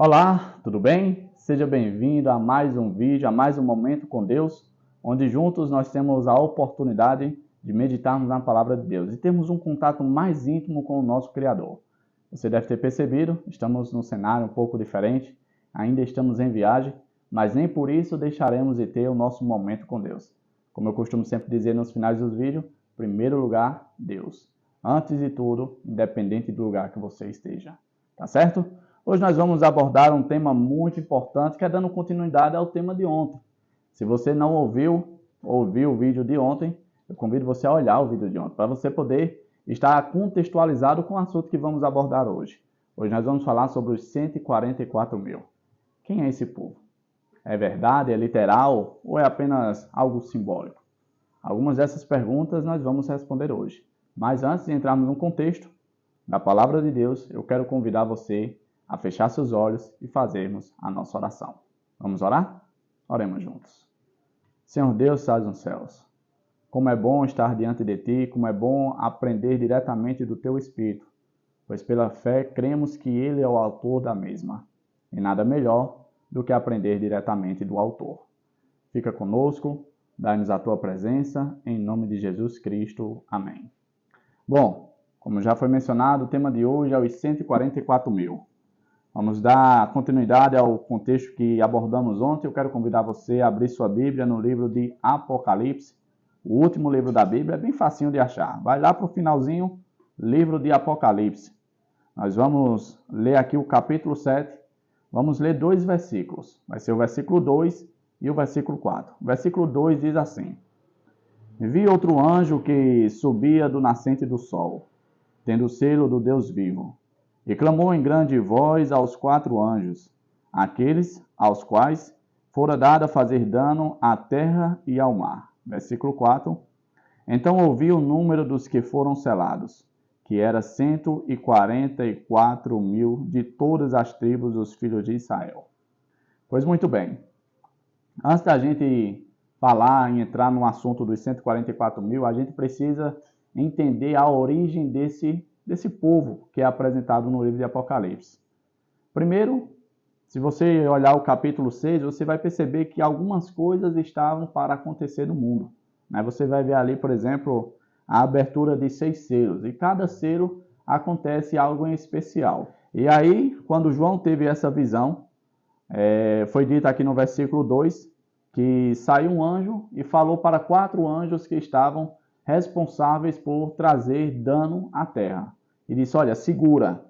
Olá, tudo bem? Seja bem-vindo a mais um vídeo, a mais um momento com Deus, onde juntos nós temos a oportunidade de meditarmos na palavra de Deus e termos um contato mais íntimo com o nosso Criador. Você deve ter percebido, estamos num cenário um pouco diferente, ainda estamos em viagem, mas nem por isso deixaremos de ter o nosso momento com Deus. Como eu costumo sempre dizer nos finais dos vídeos, primeiro lugar, Deus. Antes de tudo, independente do lugar que você esteja. Tá certo? Hoje nós vamos abordar um tema muito importante, que é dando continuidade ao tema de ontem. Se você não ouviu o vídeo de ontem, eu convido você a olhar o vídeo de ontem, para você poder estar contextualizado com o assunto que vamos abordar hoje. Hoje nós vamos falar sobre os 144 mil. Quem é esse povo? É verdade? É literal? Ou é apenas algo simbólico? Algumas dessas perguntas nós vamos responder hoje. Mas antes de entrarmos no contexto da palavra de Deus, eu quero convidar você a fechar seus olhos e fazermos a nossa oração. Vamos orar? Oremos juntos. Senhor Deus, estás nos céus. Como é bom estar diante de Ti, como é bom aprender diretamente do Teu Espírito, pois pela fé cremos que Ele é o autor da mesma, e nada melhor do que aprender diretamente do autor. Fica conosco, dá-nos a Tua presença, em nome de Jesus Cristo. Amém. Bom, como já foi mencionado, o tema de hoje é os 144 mil. Vamos dar continuidade ao contexto que abordamos ontem. Eu quero convidar você a abrir sua Bíblia no livro de Apocalipse. O último livro da Bíblia é bem facinho de achar. Vai lá para o finalzinho, livro de Apocalipse. Nós vamos ler aqui o capítulo 7. Vamos ler dois versículos. Vai ser o versículo 2 e o versículo 4. O versículo 2 diz assim: Vi outro anjo que subia do nascente do sol, tendo o selo do Deus vivo. E clamou em grande voz aos 4 anjos, aqueles aos quais fora dado a fazer dano à terra e ao mar. Versículo 4. Então ouvi o número dos que foram selados, que era 144 mil de todas as tribos dos filhos de Israel. Pois muito bem, antes da gente falar e entrar no assunto dos 144 mil, a gente precisa entender a origem desse povo que é apresentado no livro de Apocalipse. Primeiro, se você olhar o capítulo 6, você vai perceber que algumas coisas estavam para acontecer no mundo. Você vai ver ali, por exemplo, a abertura de 6 selos, e cada selo acontece algo em especial. E aí, quando João teve essa visão, foi dito aqui no versículo 2, que saiu um anjo e falou para 4 anjos que estavam responsáveis por trazer dano à terra. E disse: olha, segura,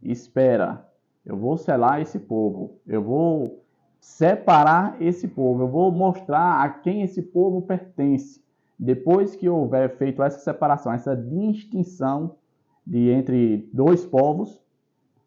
espera, eu vou selar esse povo, eu vou separar esse povo, eu vou mostrar a quem esse povo pertence. Depois que houver feito essa separação, essa distinção entre 2 povos,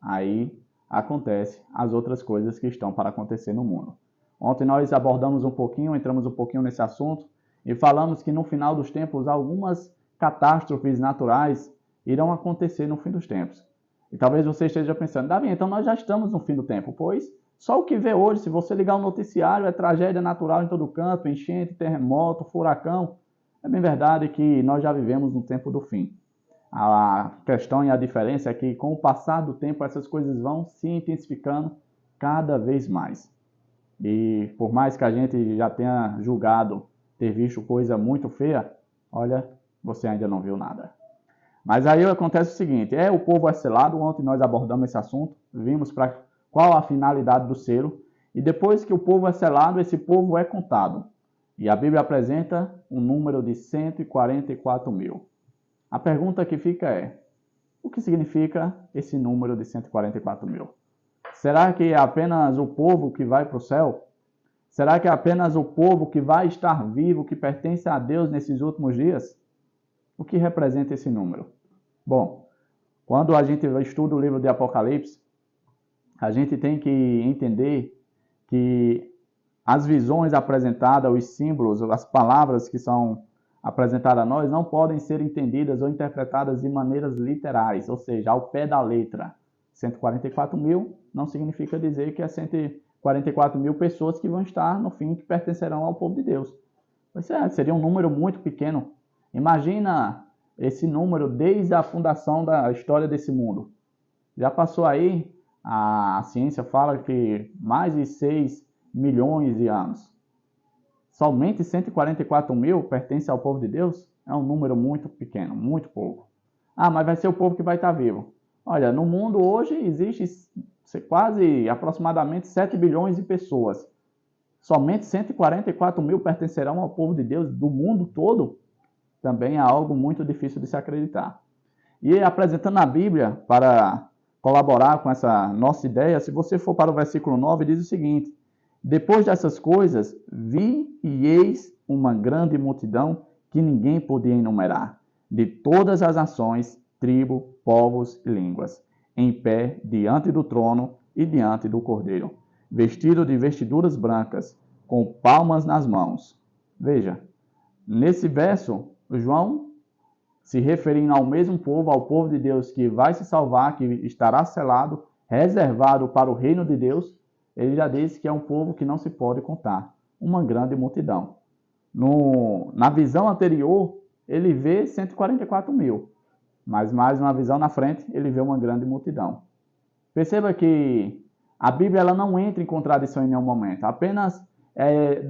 aí acontece as outras coisas que estão para acontecer no mundo. Ontem nós abordamos um pouquinho, entramos um pouquinho nesse assunto, e falamos que no final dos tempos algumas catástrofes naturais irão acontecer no fim dos tempos. E talvez você esteja pensando: Davi, então nós já estamos no fim do tempo. Pois só o que vê hoje, se você ligar o noticiário, é tragédia natural em todo canto, enchente, terremoto, furacão. É bem verdade que nós já vivemos no tempo do fim. A questão e a diferença é que com o passar do tempo essas coisas vão se intensificando cada vez mais. E por mais que a gente já tenha julgado ter visto coisa muito feia, olha, você ainda não viu nada. Mas aí acontece o seguinte: o povo é selado. Ontem nós abordamos esse assunto, vimos para qual a finalidade do selo, e depois que o povo é selado, esse povo é contado. E a Bíblia apresenta um número de 144 mil. A pergunta que fica é: o que significa esse número de 144 mil? Será que é apenas o povo que vai para o céu? Será que é apenas o povo que vai estar vivo, que pertence a Deus nesses últimos dias? O que representa esse número? Bom, quando a gente estuda o livro de Apocalipse, a gente tem que entender que as visões apresentadas, os símbolos, as palavras que são apresentadas a nós não podem ser entendidas ou interpretadas de maneiras literais, ou seja, ao pé da letra. 144 mil não significa dizer que é 144 mil pessoas que vão estar no fim, que pertencerão ao povo de Deus. Seria um número muito pequeno. Imagina esse número desde a fundação da história desse mundo. Já passou aí A ciência fala que mais de 6 milhões de anos. Somente 144 mil pertencem ao povo de Deus? É um número muito pequeno, muito pouco. Ah, mas vai ser o povo que vai estar vivo. Olha, no mundo hoje existe quase aproximadamente 7 bilhões de pessoas. Somente 144 mil pertencerão ao povo de Deus do mundo todo? Também é algo muito difícil de se acreditar. E apresentando a Bíblia para colaborar com essa nossa ideia, se você for para o versículo 9, diz o seguinte: depois dessas coisas, vi e eis uma grande multidão que ninguém podia enumerar, de todas as nações, tribos, povos e línguas, em pé diante do trono e diante do Cordeiro, vestido de vestiduras brancas, com palmas nas mãos. Veja, nesse verso, João, se referindo ao mesmo povo, ao povo de Deus que vai se salvar, que estará selado, reservado para o reino de Deus, ele já disse que é um povo que não se pode contar, uma grande multidão. Na visão anterior, ele vê 144 mil, mas mais uma visão na frente, ele vê uma grande multidão. Perceba que a Bíblia ela não entra em contradição em nenhum momento, apenas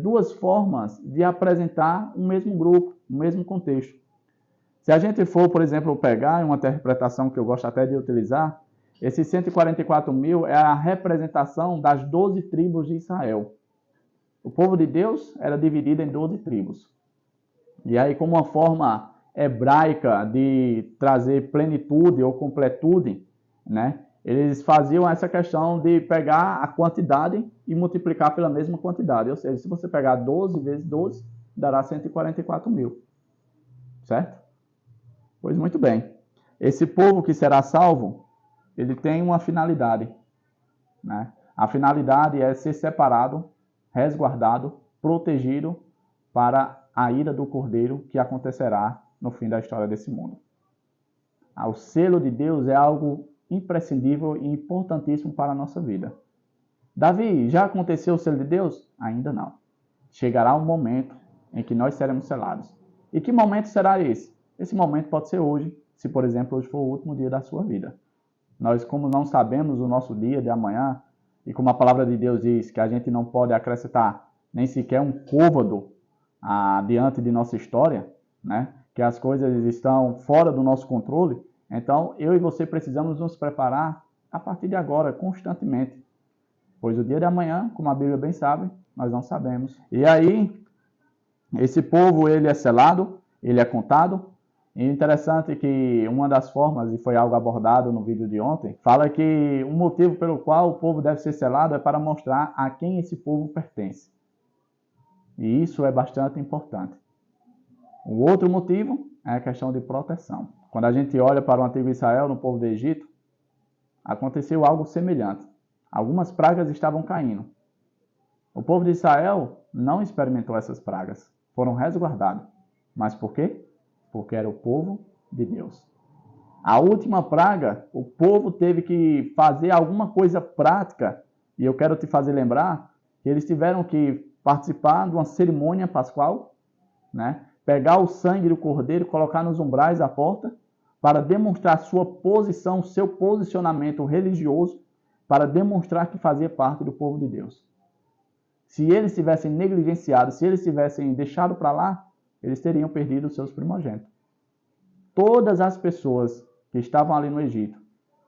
duas formas de apresentar um mesmo grupo, um mesmo contexto. Se a gente for, por exemplo, pegar uma interpretação que eu gosto até de utilizar, esses 144 mil é a representação das 12 tribos de Israel. O povo de Deus era dividido em 12 tribos. E aí, como uma forma hebraica de trazer plenitude ou completude, né, eles faziam essa questão de pegar a quantidade e multiplicar pela mesma quantidade. Ou seja, se você pegar 12 vezes 12, dará 144 mil. Certo? Pois muito bem. Esse povo que será salvo, ele tem uma finalidade, né? A finalidade é ser separado, resguardado, protegido para a ira do Cordeiro que acontecerá no fim da história desse mundo. O selo de Deus é algo imprescindível e importantíssimo para a nossa vida. Davi, já aconteceu o selo de Deus? Ainda não. Chegará um momento em que nós seremos selados. E que momento será esse? Esse momento pode ser hoje, se, por exemplo, hoje for o último dia da sua vida. Nós, como não sabemos o nosso dia de amanhã, e como a palavra de Deus diz que a gente não pode acrescentar nem sequer um côvado diante de nossa história, né? Que as coisas estão fora do nosso controle, então eu e você precisamos nos preparar a partir de agora, constantemente. Pois o dia de amanhã, como a Bíblia bem sabe, nós não sabemos. E aí, esse povo, ele é selado, ele é contado. E interessante que uma das formas, e foi algo abordado no vídeo de ontem, fala que um motivo pelo qual o povo deve ser selado é para mostrar a quem esse povo pertence. E isso é bastante importante. O outro motivo é a questão de proteção. Quando a gente olha para o antigo Israel, no povo do Egito, aconteceu algo semelhante. Algumas pragas estavam caindo. O povo de Israel não experimentou essas pragas, foram resguardados. Mas por quê? Porque era o povo de Deus. A última praga, o povo teve que fazer alguma coisa prática, e eu quero te fazer lembrar que eles tiveram que participar de uma cerimônia pascual, né? Pegar o sangue do cordeiro, colocar nos umbrais da porta, para demonstrar sua posição, seu posicionamento religioso, para demonstrar que fazia parte do povo de Deus. Se eles tivessem negligenciado, se eles tivessem deixado para lá, eles teriam perdido os seus primogênitos. Todas as pessoas que estavam ali no Egito,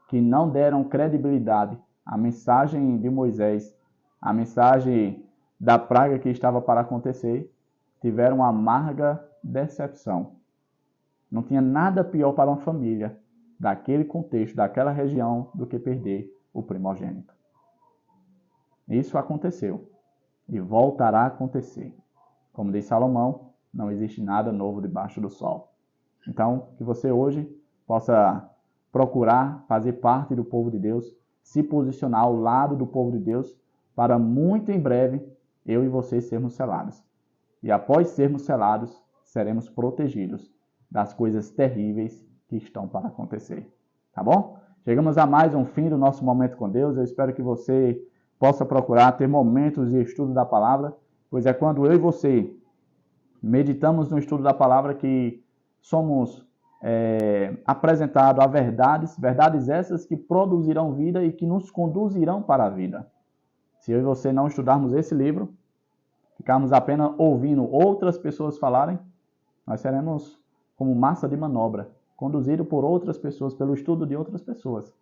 que não deram credibilidade à mensagem de Moisés, à mensagem da praga que estava para acontecer, tiveram uma amarga decepção. Não tinha nada pior para uma família daquele contexto, daquela região, do que perder o primogênito. Isso aconteceu e voltará a acontecer. Como diz Salomão, não existe nada novo debaixo do sol. Então, que você hoje possa procurar fazer parte do povo de Deus, se posicionar ao lado do povo de Deus, para muito em breve eu e você sermos selados. E após sermos selados, seremos protegidos das coisas terríveis que estão para acontecer. Tá bom? Chegamos a mais um fim do nosso momento com Deus. Eu espero que você possa procurar ter momentos de estudo da palavra, pois é quando eu e você meditamos no estudo da palavra que somos apresentado a verdades essas que produzirão vida e que nos conduzirão para a vida. Se eu e você não estudarmos esse livro, ficarmos apenas ouvindo outras pessoas falarem, nós seremos como massa de manobra, conduzido por outras pessoas, pelo estudo de outras pessoas.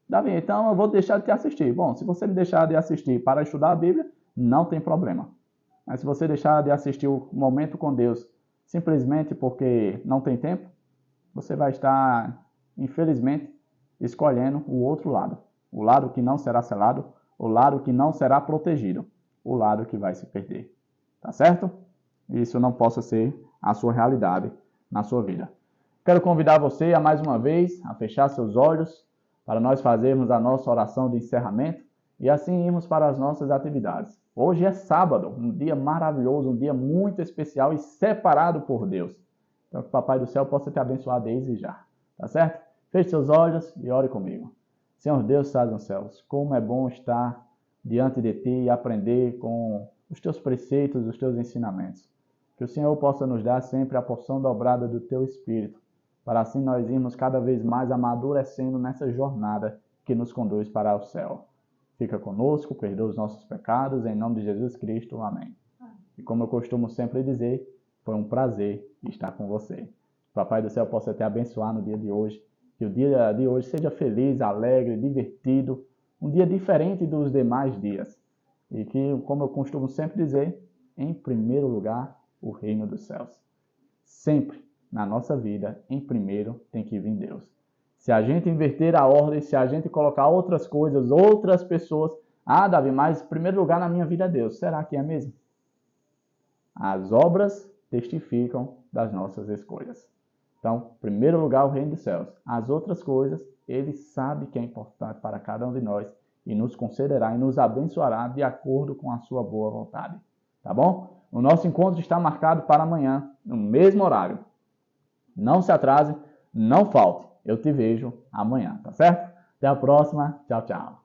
Davi, então eu vou deixar de te assistir. Bom, se você me deixar de assistir para estudar a Bíblia, não tem problema. Mas se você deixar de assistir o momento com Deus simplesmente porque não tem tempo, você vai estar, infelizmente, escolhendo o outro lado. O lado que não será selado, o lado que não será protegido, o lado que vai se perder. Tá certo? Isso não possa ser a sua realidade na sua vida. Quero convidar você a mais uma vez a fechar seus olhos para nós fazermos a nossa oração de encerramento e assim irmos para as nossas atividades. Hoje é sábado, um dia maravilhoso, um dia muito especial e separado por Deus. Então que o Papai do Céu possa te abençoar desde já. Tá certo? Feche seus olhos e ore comigo. Senhor Deus, estás nos céus, como é bom estar diante de Ti e aprender com os Teus preceitos, os Teus ensinamentos. Que o Senhor possa nos dar sempre a porção dobrada do Teu Espírito, para assim nós irmos cada vez mais amadurecendo nessa jornada que nos conduz para o céu. Fica conosco, perdoa os nossos pecados, em nome de Jesus Cristo. Amém. E como eu costumo sempre dizer, foi um prazer estar com você. Papai do Céu possa te abençoar no dia de hoje. Que o dia de hoje seja feliz, alegre, divertido, um dia diferente dos demais dias. E que, como eu costumo sempre dizer, em primeiro lugar, o reino dos céus. Sempre na nossa vida, em primeiro tem que vir Deus. Se a gente inverter a ordem, se a gente colocar outras coisas, outras pessoas, Davi, mas em primeiro lugar na minha vida é Deus. Será que é mesmo? As obras testificam das nossas escolhas. Então, em primeiro lugar, o reino dos céus. As outras coisas, Ele sabe que é importante para cada um de nós e nos concederá e nos abençoará de acordo com a sua boa vontade. Tá bom? O nosso encontro está marcado para amanhã, no mesmo horário. Não se atrase, não falte. Eu te vejo amanhã, tá certo? Até a próxima. Tchau, tchau.